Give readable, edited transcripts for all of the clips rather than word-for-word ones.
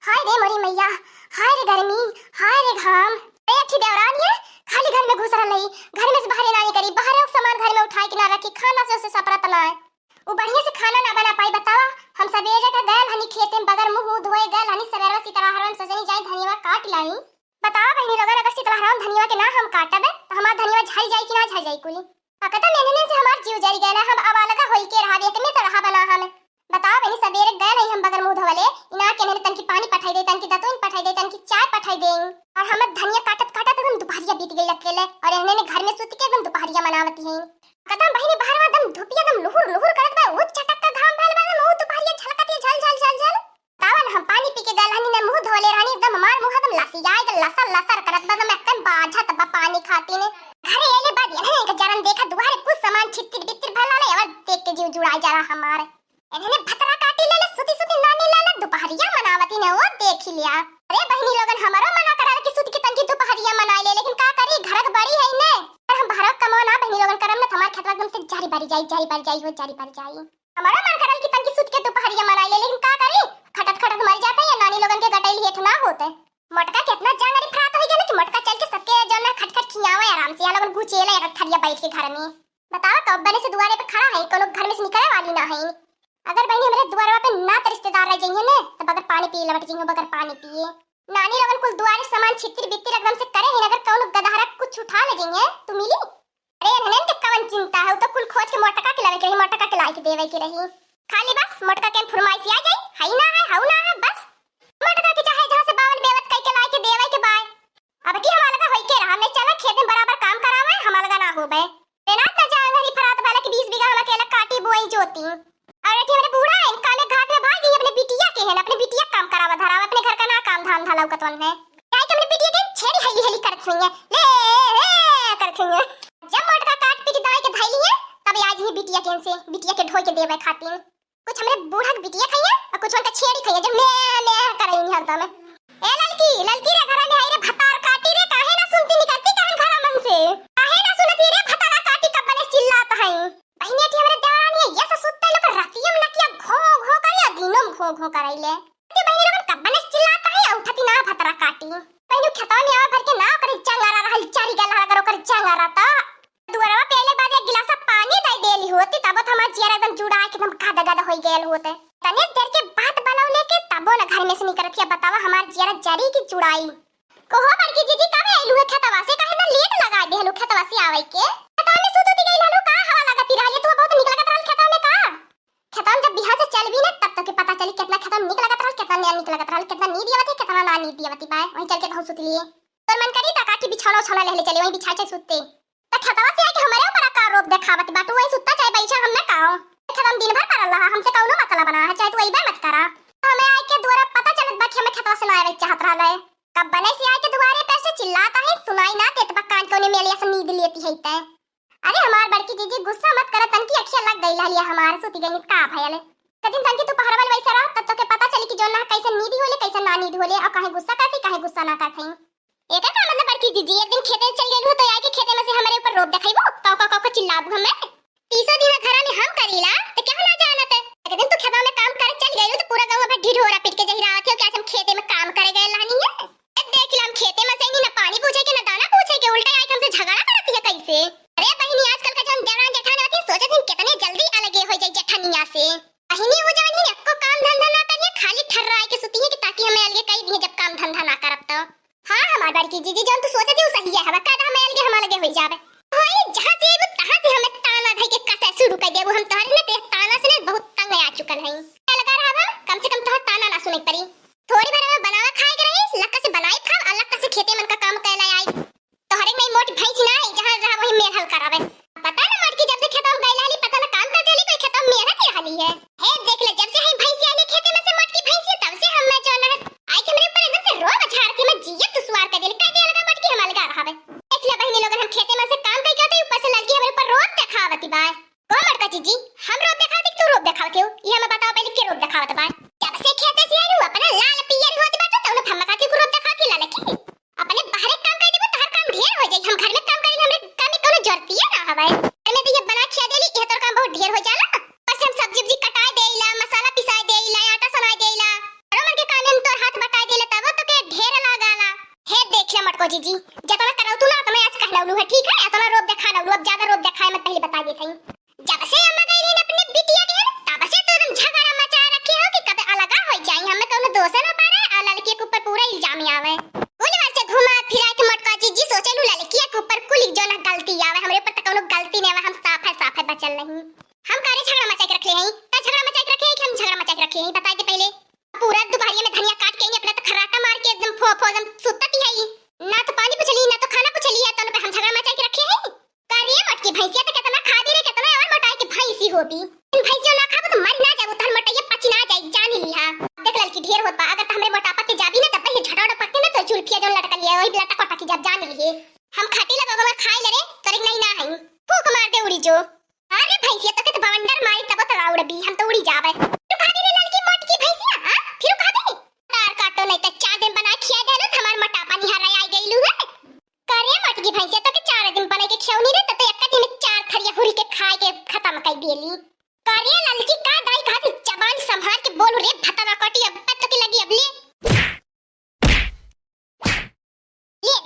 हाय रे मोरी मैया, हाय रे गर्मी, हाय रे घाम। ए अच्छी देवरानी है, खाली घर में घुस रही, घर में से बाहर ना निकली, बाहर एक सामान घर में उठाई के ना रखी, खाना से उसे सपरत ना है। वो बढ़िया से खाना ना बना पाई बतावा। हम सवेरे का गए हनी खेते में बगर मुंह धोए गए हनी सवेरे सीताहरण सजनी जाई धनिया काट लाई। बतावा बहनी लोगन अगर सीताहरण धनिया के ना हम काटबे तो हमार धनिया झड़ जाई कि ना झड़ जाई कुली। पकता नेने से हमार जीव जरी गए ना, हम अवालगा होई के रहा एक में तो रहा बना हम। बताओ बहनी सवेरे गए नहीं हम बगर मुंह धोले इना के ने तन की पानी पठाई दे, तन की दतुन पठाई दे, तन की चाय पठाई दे, और हम धनिया काटत काटत एकदम दोपहरिया बीत गई अकेले, और इन्हें ने घर में सुत के एकदम दोपहरिया मनावती हैं। कदम बहनी बाहर में एकदम धुपिया एकदम लुहुर लुहुर करत बा, उच चटक का घाम भइल बा, मुंह दोपहरिया झलकती झल झल झल झल। तावन हम पानी पी के गल हनी ने मुंह धोले रहनी एकदम हमार मुंह एकदम लसियाई के लसर लसर करत बा, एकदम एकदम बाझा तब पानी खाती ने। घरे आले बाद इन्हें एक जरन देखा दुआरे कुछ सामान छितिर बितिर भला ले, और देख के जीव जुड़ा जा रहा हमारे। इन्हें भतरा काटी ले सुती सुती नानी ले दोपहरिया मनावती ने, वो देख लिया। अरे बहनी लोगन हमारो मना करा कि सुती के तन की दोपहरिया मनाई ले, लेकिन का करी घर बड़ी है ने, और हम भारत कमो ना बहनी लोगन करम ना हमार खेतवा एकदम से जारी बारी जाई हो जारी बारी जाई। हमारा मन करल कि तन की सुत के दोपहरिया मनाई ले, लेकिन का करी खटत खटत मर जाते या नानी लोगन के गटैली हेठ ना होते। मटका कितना जांगरी फ्रात हो गया कि मटका चल के सबके जौन खटखट खियावे आराम से, या लोगन गुचेले एक थरिया बैठ के घर में। बताओ कब बने से दुआरे पे खड़ा है, कोनो घर में से निकले वाली ना है। अगर बहनी हमारे दुआरे पे ना तो रिश्तेदार रह जाइए ने, तो बगर पानी पी लवट जाइए, बगर पानी पिए। नानी लोगन कुल दुआरे सामान छितिर बितिर एकदम से करे है, अगर कोनो गदहरा कुछ उठा ले जाइए तो मिली। अरे इन्हें के कवन चिंता है, तो कुल खोज के मोटका के लावे के रही, मोटका के लाई के देवे के रही। खाली बस मोटका के फरमाइश आ जाई, हई ना है हऊ ना है, बस मोटका के चाहे जहां से बावन बेवत कई के लाई के देवे के बाय। अब की हमारा लगा होई के रहा, मैं चला खेत में बराबर काम करावे, हमारा लगा ना होबे। बेनात ना जा घरी फरात वाला के 20 बीघा हम अकेला काटी बोई जोती। और एठी मेरे बूढ़ा है काले घाट में भागी अपने बिटिया के है, अपने बिटिया काम करावा धरावा, अपने घर का ना काम धाम धालाव कतवन है। काहे के अपने बिटिया के छेड़ी हली हली करत हुई है, ले करत हुई है। जब मोटका काट पीट दाई के धैली है, तब आज ही बिटिया के से बिटिया के ढोई के देवे खातिर। कुछ हमरे बूढ़ा के बिटिया खइए और कुछ उनका छेड़ी खइए, जब ले करई हरदम। ए ललकी ललकी रे घर में आई रे भतार काटी रे, काहे ना सुनती निकलती कहन घर मन से, काहे ना सुनती रे भतारा काटी कब बने चिल्लात है। बहनी एठी हमरे देवरानी ये सब सुत्ते लोग रातियम ना किया घो घो करिया, दिनों घो घो करैले। ते बहनी लोग कब बने चिल्लाता है, उठती ना भतरा काटी। बहनी खेतवा में आवा भर के ना करे चांगारा रहल चारी गल करो कर चांगारा ता दुआरवा पहले बाद एक गिलास पानी दे देली होती, तब हमार जिया एकदम जुड़ा के एकदम गादा गादा होई गेल होते। तने देर के बात बनाव लेके तबो ना घर में से निकलत है। बतावा हमार जिया जरी की जुड़ाई कोहो बड़की जीजी कब आइलु है खेतवा से, काहे ना लेट लगा दे हलु खेतवा से आवे के। खेतवा में सुतती गई हलु, का हवा लगती रहल तू, बहुत निक लगत रहल खेतवा में। का खेतवा में जब बिहार से चल भी ना तब तक के पता चली कितना खेतवा में निक लगत रहल, कितना नहीं निक लगत रहल, कितना नींद आवत है कितना ना नींद आवत बा। वहीं चल के कहू सुत लिए तो मन करी ता काठी बिछौना छौना ले चले, वहीं बिछा के सुते। त खेतवा से आके हमारे ऊपर का रोप देखावत बा, तू वहीं सुत्ता चाहे बैठा, हम ना काओ खेतवा दिन भर परल रहा, हमसे कौनो मतलब बना है, चाहे तू अइबे मत करा। हमें आए के दुआरे पता चलत बा कि हमें खेतवा से ना आवे चाहत रहल है। कब बने से आए के दुआरे पे से चिल्लाता है, सुनाई ना देत बा, कान कोने में लिया से नींद लेती है ते। अरे हमार बड़की जीजी गुस्सा मत कर, तन की अखियां लग गई हलिया हमार सुती गई का भयल। कदिन तन की तू पहरवन वैसे रह, तब तो के पता चली कि जोन ना कैसे नींद होले कैसे ना नींद होले, और काहे गुस्सा करती काहे गुस्सा ना करती। एका का मतलब बड़की जीजी एक दिन खेते चल गेलु तो आके खेते में से हमारे ऊपर रोप देखाइबो, काव चिल्लाबू हमें। 30 दिन घरा में हम करीला तो क्या ना जानत है। एक दिन तू खेतवा में काम करे चल गेलु तो पूरा गांव भर ढिढोरा पीट के जहिरावत है कि आज हम खेते में काम करे गए लानी है। देख ला हम खेते में से ना पानी पूछे के ना दाना पूछे के, उल्टा आके हमसे झगड़ा करती है कैसे। अरे बहनी आजकल का जन देवरान जेठानी होती सोचत हैं कितने जल्दी अलगे हो जाए जेठानिया से। बहनी वो जान ही एको काम धंधा ना करिए, खाली ठर्रा के सुती है कि ताकि हमें अलगे कई दिए जब काम धंधा ना करब तो। हां हमार बड़की जीजी जन तू सोचत है सही है, हवा का हमें अलगे हम अलगे हो जावे। हाय जहां से वो तहां से हमें ताना धई के कसे शुरू कर देबो, हम तोहरे ने ताना से बहुत तंग आ चुकल हई। क्या लगा रहा कम से कम तोहर ताना ना सुने पड़ी। थोड़ी भर में बनावा खाए के रही, लक्का से बनाई खा, अलग से खेते मन का काम कैला आई। तोहरे में मोटी भैंस ना आई जहां रहा वही मेल हल करावे। पता ना मटकी जब से खेतवा में गईला हली पता ना काम कर देली तो खेतवा में मेहनत हली है। हे देख ले जब से हई भैंस आली खेते में से मटकी भैंस तब से हम में जो ना आई के मेरे ऊपर एकदम से रोब झाड़ के मैं जियत सुवार कर देली, कह दे लगा मटकी हम लगा रहावे। देख ले बहनी लोगन हम खेते में से काम कई करते ऊपर से लड़की हमारे ऊपर रोब देखावती बा। को मटका जीजी हम रोब देखावती तू रोब देखाव क्यों, ये हमें बताओ पहले के रोब देखावत बा। जब से खेते से आलू अपना लाल पियर होत बाटे तो हम खाती को रोब देखा के लाल की अपने मोटको जीजी जतना कराऊ तू ना तो मैं आज कहलाऊ है ठीक है इतना रोब देखा ना अब ज्यादा रोब दिखाए मत पहले बता दे थई जब से अम्मा गई रही अपने बिटिया के तब से तो एकदम झगड़ा मचा रखे हो कि कब अलग हो जाई हमें कौन दोष ना पा रहा है लड़की के ऊपर पूरा इल्जाम आवे कुल बार से घुमा फिरा के मोटको जीजी सोचे लू लड़की के ऊपर कुल जो ना गलती आवे हमरे ऊपर तो कोनो गलती नहीं आवे हम साफ है बचल नहीं हम कारे झगड़ा मचा के रखे हैं त झगड़ा मचा के रखे हैं कि हम झगड़ा मचा के रखे हैं बता दे पहले पूरा दुपहरिया में धनिया काट के अपना तो खराटा मार के एकदम फो एकदम सुतती है ना तो पानी पुछली ना तो खाना पुछली है तो पे हम झगड़ा मचा के रखे हैं कारिए मटकी भैंसिया तो कितना खा दे रे कितना और मोटाई के भैंसी होबी इन भैंसियों ना खाबो तो मर ना जाबो तहन मोटाई पची ना जाई जान लिहा देख लड़की ढेर होत बा अगर त हमरे मोटापा के जाबी ना त पहले झटोड़ पकते ना तो जुल्फिया जोन लटकल है ओही लटक पटक जब जान लिए हम खाटी लगा के खाई ले रे तोरे नहीं ना है फूक मार दे उड़ी जो अरे भैंसिया तो के बवंडर मारी तब तो उड़बी हम तो उड़ी जावे तू खा दे लड़की मोटकी भैंसिया हां फिर खा दे तार काटो नहीं त 4 दिन बना खिया दे ना हमार मोटापा निहार आई गईलू है करे मटकी भैंसिया तो के 4 दिन बने के खियौनी रे त एक दिन में 4 थरिया हुरी के खाए के खत्म कर देली करे लड़की का दाई खाती जबान संभाल के बोल रे भतरा कटी अब तो के लगी अब ले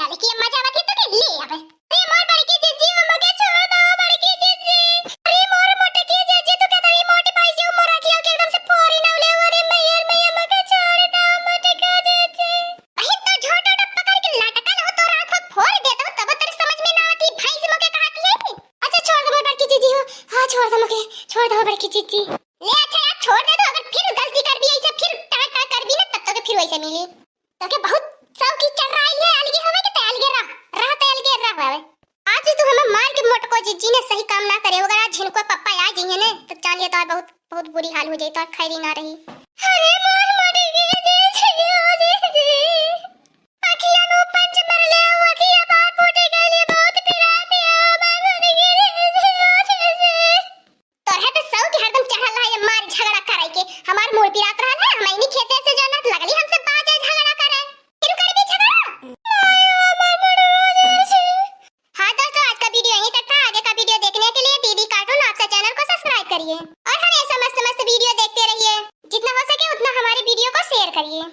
लड़की मजा आती तो के ले अब अरे मोर बड़की जीजी मगे छोड़ दो बड़की जीजी अरे मोर मोटे की जीजी तू के तरी मोटी भाई जी मोरा की के एकदम से फोरी ना ले अरे मैया मगे छोड़ दो मोटे का जीजी अहि तो झोटो डब पकड़ के लटकल हो तो रात को फोड़ दे दो तब तेरे समझ में ना आती भाई जी मगे कहती है अच्छा छोड़ दो बड़की जीजी हो हां छोड़ दो मगे छोड़ दो बड़की जीजी ले अच्छा यार छोड़ दे दो अगर फिर गलती कर भी ऐसे फिर टा कर भी ना तब तो फिर वैसे मिली तो के बहुत सब की चल रही है अलगे होवे के अलगे रह तो अलगे रह आज तू हमें मार के मोटको जीजी ने सही काम ना करे अगर आज झिनको पप्पा आ जाइए ना तो चलिए तो बहुत बहुत बुरी हाल हो जाए तो खैरी ना रही अरे मोर मोटी के जीजी अखिया नो पंच मर ले अखिया बात फूटे गली बहुत पिराते हो बागुनी के तो है तो सौ के हरदम चढ़ल है मार झगड़ा करे के हमार मोर पिरात रहल है हम इनी खेते से जाना लगली हमसे बाजे झगड़ा करे फिर कर भी झगड़ा हाँ दोस्तों आज का वीडियो यहीं तक था आगे का वीडियो देखने के लिए दीदी कार्टून आपका चैनल को सब्सक्राइब करिए और हमेशा मस्त मस्त वीडियो देखते रहिए जितना हो सके उतना हमारे वीडियो को शेयर करिए।